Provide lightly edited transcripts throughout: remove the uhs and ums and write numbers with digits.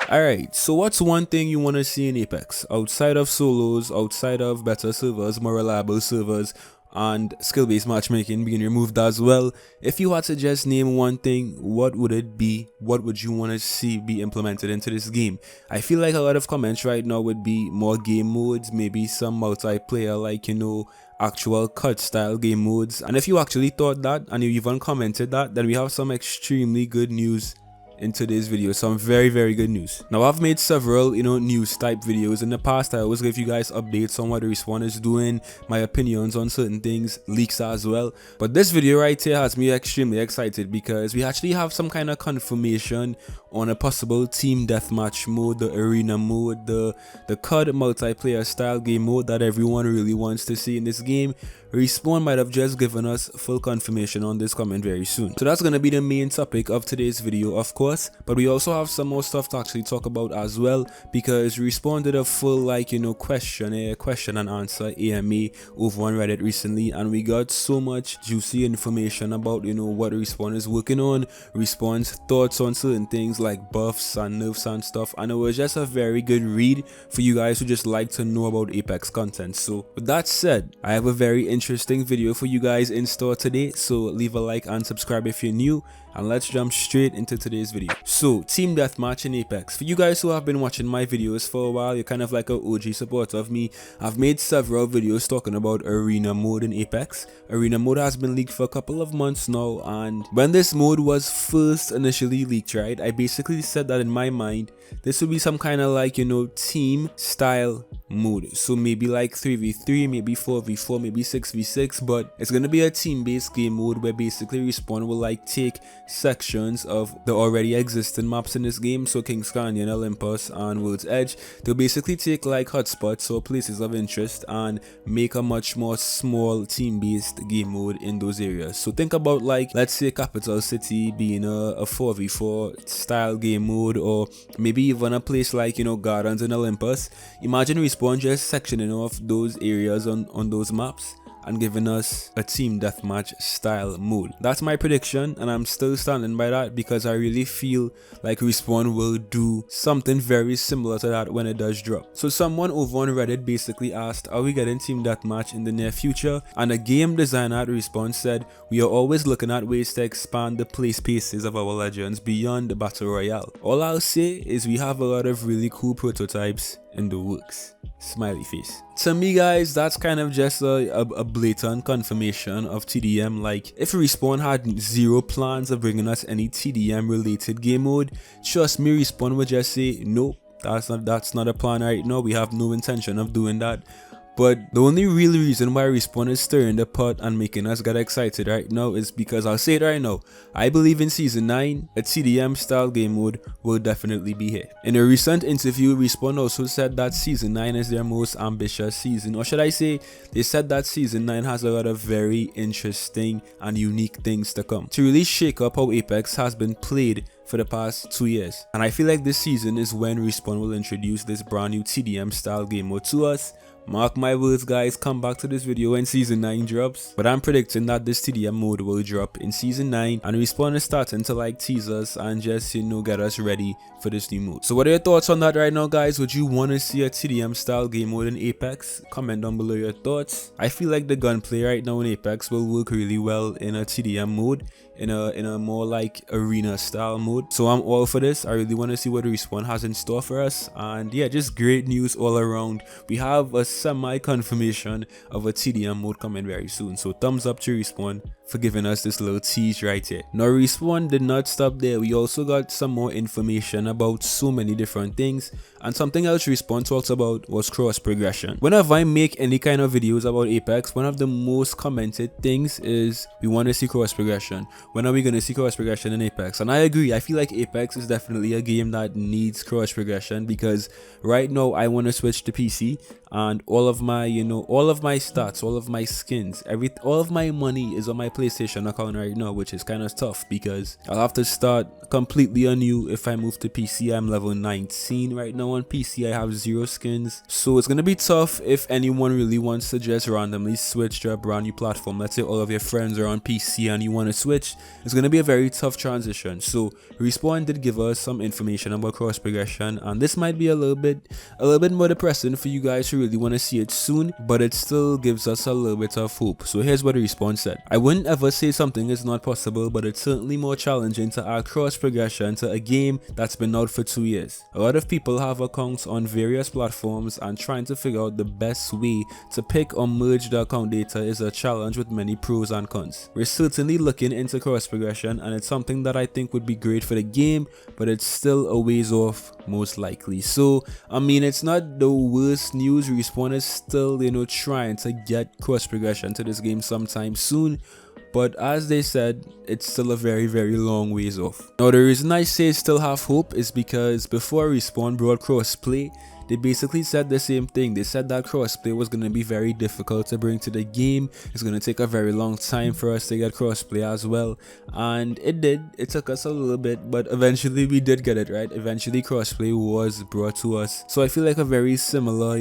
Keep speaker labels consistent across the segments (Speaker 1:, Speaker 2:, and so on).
Speaker 1: Alright, so what's one thing you want to see in Apex? Outside of solos, outside of better servers, more reliable servers, and skill-based matchmaking being removed as well. If you had to just name one thing, what would it be? What would you want to see be implemented into this game? I feel like a lot of comments right now would be more game modes, maybe some multiplayer, like, actual cut style game modes. And if you actually thought that and you even commented that, then we have some extremely good news in today's video. Some very good news. Now, I've made several news type videos in the past. I always give you guys updates on what the Respawn is doing, my opinions on certain things, leaks as well. But this video right here has me extremely excited because we actually have some kind of confirmation on a possible team deathmatch mode, the arena mode, the CUD multiplayer style game mode that everyone really wants to see in this game. Respawn might have just given us full confirmation on this coming very soon. So that's gonna be the main topic of today's video, of course, but we also have some more stuff to actually talk about as well, because Respawn did a full question and answer AMA over on Reddit recently, and we got so much juicy information about what Respawn is working on, Respawn's thoughts on certain things like buffs and nerfs and stuff, and it was just a very good read for you guys who just like to know about Apex content. So with that said, I have a very interesting video for you guys in store today, so leave a like and subscribe if you're new, and let's jump straight into today's video. So, team deathmatch in Apex. For you guys who have been watching my videos for a while, you're kind of like an OG supporter of me. I've made several videos talking about arena mode in Apex. Arena mode has been leaked for a couple of months now, and when this mode was first initially leaked, right, I basically said that in my mind this would be some kind of team style mode. So maybe like 3v3, maybe 4v4, maybe 6v6, but it's gonna be a team-based game mode where basically Respawn will take sections of the already existing maps in this game, so Kings Canyon, Olympus, and World's Edge. They'll basically take like hotspots or places of interest and make a much more small team-based game mode in those areas. So think about let's say Capital City being a 4v4 style game mode, or maybe even a place like Gardens in Olympus. Imagine Respawn just sectioning off those areas on those maps and giving us a team deathmatch style mode. That's my prediction, and I'm still standing by that because I really feel like Respawn will do something very similar to that when it does drop. So someone over on Reddit basically asked, are we getting team deathmatch in the near future? And a game designer at Respawn said, we are always looking at ways to expand the play spaces of our legends beyond the battle royale. All I'll say is we have a lot of really cool prototypes in the works. Smiley face. To me, guys, that's kind of just a blatant confirmation of TDM. Like, if Respawn had zero plans of bringing us any TDM related game mode, trust me, Respawn would just say nope, that's not a plan right now. We have no intention of doing that. But the only real reason why Respawn is stirring the pot and making us get excited right now is because, I'll say it right now, I believe in Season 9, a TDM style game mode will definitely be here. In a recent interview, Respawn also said that Season 9 is their most ambitious season, or should I say, they said that Season 9 has a lot of very interesting and unique things to come to really shake up how Apex has been played for the past 2 years. And I feel like this season is when Respawn will introduce this brand new TDM style game mode to us. Mark my words, guys, come back to this video when Season 9 drops. But I'm predicting that this TDM mode will drop in Season 9, and Respawn is starting to tease us and just get us ready for this new mode. So what are your thoughts on that right now, guys? Would you want to see a TDM style game mode in Apex? Comment down below your thoughts. I feel like the gunplay right now in Apex will work really well in a TDM mode, in a more arena style mode. So I'm all for this. I really want to see what Respawn has in store for us, and yeah, just great news all around. We have a semi-confirmation of a TDM mode coming very soon, so thumbs up to Respawn for giving us this little tease right here. Now, Respawn did not stop there. We also got some more information about so many different things, and something else Respawn talked about was cross progression. Whenever I make any kind of videos about Apex, one of the most commented things is we want to see cross progression. When are we going to see cross progression in Apex? And I agree. I feel like Apex is definitely a game that needs cross progression, because right now I want to switch to PC and all of my, all of my stats, all of my skins, all of my money is on my PlayStation account right now, which is kind of tough because I'll have to start completely anew if I move to PC. I'm level 19 right now on PC. I have 0 skins, so it's gonna be tough if anyone really wants to just randomly switch to a brand new platform. Let's say all of your friends are on PC and you want to switch. It's gonna be a very tough transition. So Respawn did give us some information about cross progression, and this might be a little bit more depressing for you guys who really want to see it soon, but it still gives us a little bit of hope. So here's what Respawn said: I wouldn't ever say something is not possible, but it's certainly more challenging to add cross progression to a game that's been out for 2 years. A lot of people have accounts on various platforms, and trying to figure out the best way to pick or merge the account data is a challenge with many pros and cons. We're certainly looking into cross progression, and it's something that I think would be great for the game, but it's still a ways off most likely. So I mean, it's not the worst news. Respawn is still, trying to get cross progression to this game sometime soon, but as they said, it's still a very long ways off. Now the reason I say still have hope is because before Respawn brought crossplay, they basically said the same thing. They said that crossplay was going to be very difficult to bring to the game. It's going to take a very long time for us to get crossplay as well, and it did. It took us a little bit, but eventually we did get it, right? Eventually crossplay was brought to us. So I feel like a very similar,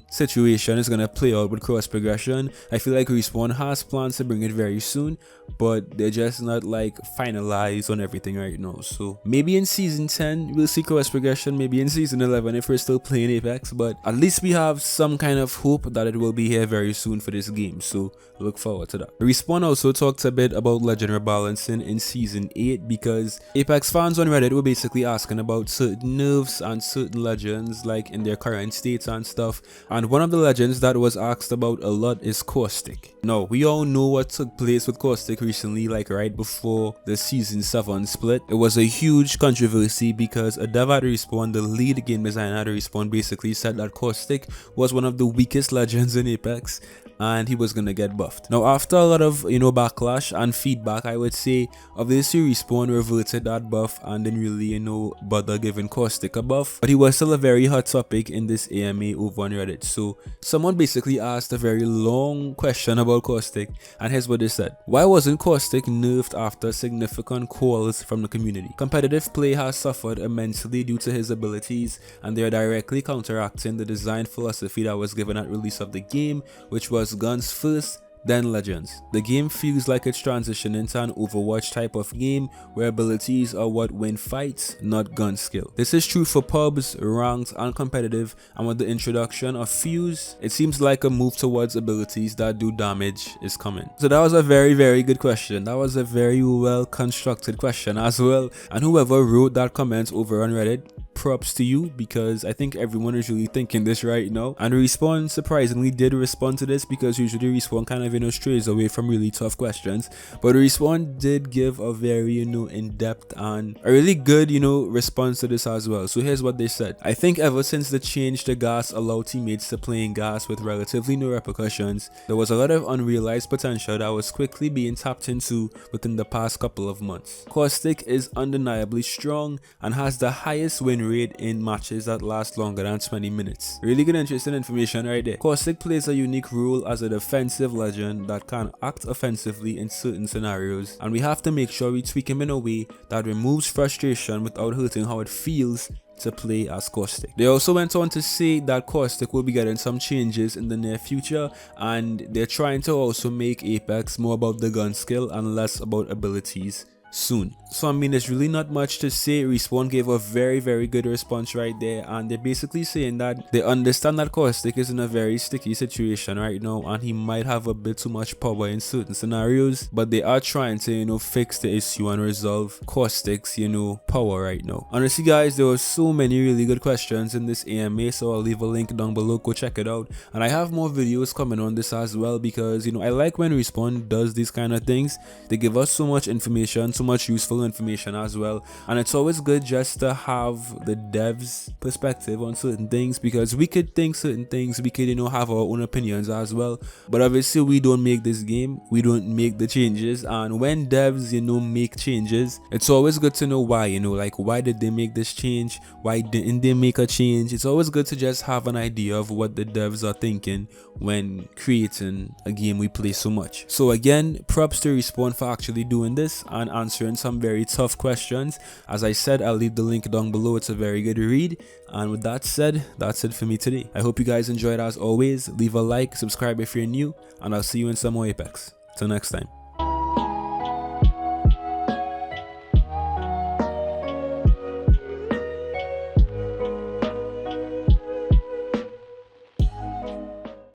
Speaker 1: situation is going to play out with cross progression. I feel like Respawn has plans to bring it very soon, but they're just not like finalized on everything right now. So maybe in season 10 we'll see cross progression, maybe in season 11 if we're still playing Apex, but at least we have some kind of hope that it will be here very soon for this game, so look forward to that. Respawn also talked a bit about legend rebalancing in season 8 because Apex fans on Reddit were basically asking about certain nerfs and certain legends like in their current states and stuff, and one of the legends that was asked about a lot is Caustic. Now we all know what took place with Caustic recently, like right before the season 7 split. It was a huge controversy because a dev at Respawn, the lead game designer at Respawn, basically said that Caustic was one of the weakest legends in Apex and he was gonna get buffed. Now after a lot of backlash and feedback, I would say obviously Respawn reverted that buff and didn't really bother giving Caustic a buff, but he was still a very hot topic in this AMA over on Reddit. So someone basically asked a very long question about Caustic, and here's what they said: why wasn't Caustic nerfed after significant calls from the community? Competitive play has suffered immensely due to his abilities, and they are directly counteracting the design philosophy that was given at release of the game, which was guns first, then legends. The game feels like it's transitioning into an Overwatch type of game where abilities are what win fights, not gun skill. This is true for pubs, ranked and competitive, and with the introduction of Fuse, it seems like a move towards abilities that do damage is coming. So that was a very good question. That was a very well constructed question as well, and whoever wrote that comment over on Reddit, props to you, because I think everyone is really thinking this right now. And Respawn surprisingly did respond to this, because usually Respawn kind of strays away from really tough questions, but Respawn did give a very in-depth and a really good response to this as well. So here's what they said: I think ever since the change to gas allowed teammates to play in gas with relatively no repercussions, there was a lot of unrealized potential that was quickly being tapped into within the past couple of months. Caustic is undeniably strong and has the highest win rate in matches that last longer than 20 minutes. Really good interesting information right there. Caustic plays a unique role as a defensive legend that can act offensively in certain scenarios, and we have to make sure we tweak him in a way that removes frustration without hurting how it feels to play as Caustic. They also went on to say that Caustic will be getting some changes in the near future, and they're trying to also make Apex more about the gun skill and less about abilities soon. So I mean, there's really not much to say. Respawn gave a very good response right there, and they're basically saying that they understand that Caustic is in a very sticky situation right now and he might have a bit too much power in certain scenarios, but they are trying to fix the issue and resolve Caustic's power right now. Honestly guys, there were so many really good questions in this AMA, so I'll leave a link down below, go check it out, and I have more videos coming on this as well, because I like when Respawn does these kind of things. They give us so much information, so so much useful information as well. And it's always good just to have the devs perspective on certain things, because we could think certain things, we could, have our own opinions as well, but obviously we don't make this game, we don't make the changes. And when devs make changes, it's always good to know why, like why did they make this change, why didn't they make a change. It's always good to just have an idea of what the devs are thinking when creating a game we play so much. So again, props to Respawn for actually doing this and answering some very tough questions. As I said, I'll leave the link down below. It's a very good read. And with that said, that's it for me today. I hope you guys enjoyed. As always, leave a like, subscribe if you're new, and I'll see you in some more Apex. Till next time.